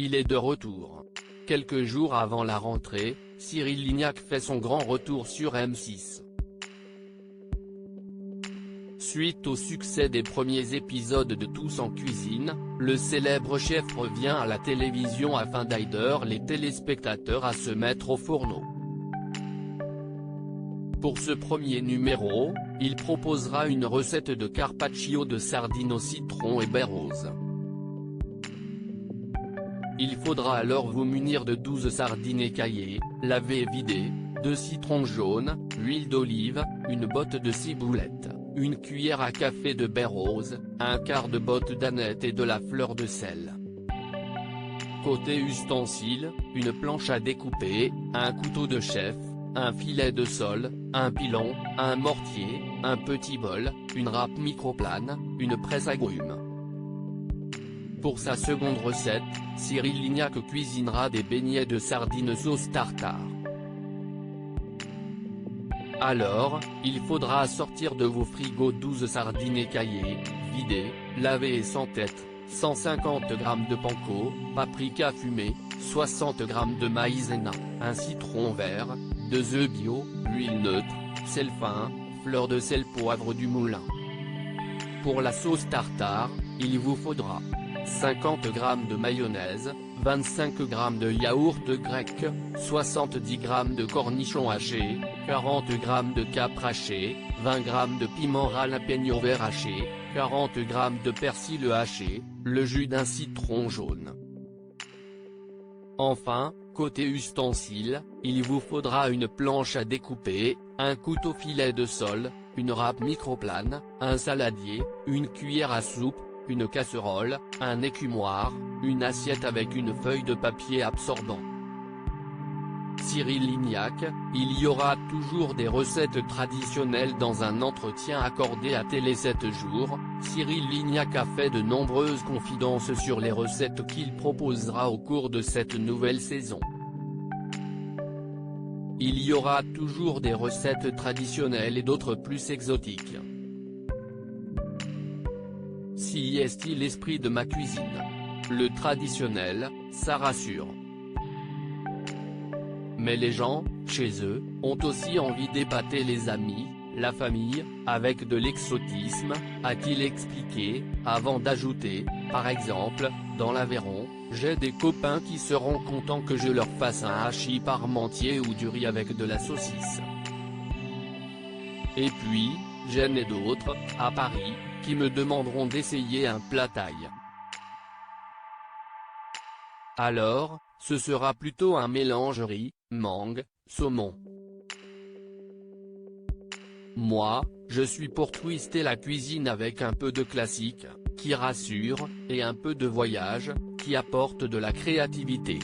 il est de retour. Quelques jours avant la rentrée, Cyril Lignac fait son grand retour sur M6. Suite au succès des premiers épisodes de Tous en cuisine, le célèbre chef revient à la télévision afin d'aider les téléspectateurs à se mettre au fourneau. Pour ce premier numéro, il proposera une recette de carpaccio de sardines au citron et baie rose. Il faudra alors vous munir de 12 sardines écaillées, lavées et vidées, 2 citrons jaunes, huile d'olive, une botte de ciboulette, une cuillère à café de baie rose, un quart de botte d'aneth et de la fleur de sel. Côté ustensiles, une planche à découper, un couteau de chef, un filet de sol, un pilon, un mortier, un petit bol, une râpe microplane, une presse à grumes. Pour sa seconde recette, Cyril Lignac cuisinera des beignets de sardines sauce tartare. Alors, il faudra sortir de vos frigos 12 sardines écaillées, vidées, lavées et sans tête, 150 g de panko, paprika fumé, 60 g de maïzena, un citron vert, 2 œufs bio, huile neutre, sel fin, fleur de sel, poivre du moulin. Pour la sauce tartare, il vous faudra 50 g de mayonnaise, 25 g de yaourt grec, 70 g de cornichons hachés, 40 g de capre haché, 20 g de piment ralapeño vert haché, 40 g de persil haché, le jus d'un citron jaune. Enfin, côté ustensiles, il vous faudra une planche à découper, un couteau filet de sol, une râpe microplane, un saladier, une cuillère à soupe, une casserole, un écumoire, une assiette avec une feuille de papier absorbant. Cyril Lignac, il y aura toujours des recettes traditionnelles dans un entretien accordé à Télé 7 jours, Cyril Lignac a fait de nombreuses confidences sur les recettes qu'il proposera au cours de cette nouvelle saison. Il y aura toujours des recettes traditionnelles et d'autres plus exotiques. Si est-il l'esprit de ma cuisine. Le traditionnel, ça rassure. Mais les gens, chez eux, ont aussi envie d'épater les amis, la famille, avec de l'exotisme, a-t-il expliqué, avant d'ajouter, par exemple, dans l'Aveyron, j'ai des copains qui seront contents que je leur fasse un hachis parmentier ou du riz avec de la saucisse. Et puis, j'en ai d'autres, à Paris, qui me demanderont d'essayer un plat thaï. Alors, ce sera plutôt un mélange riz, mangue, saumon. Moi, je suis pour twister la cuisine avec un peu de classique, qui rassure, et un peu de voyage, qui apporte de la créativité.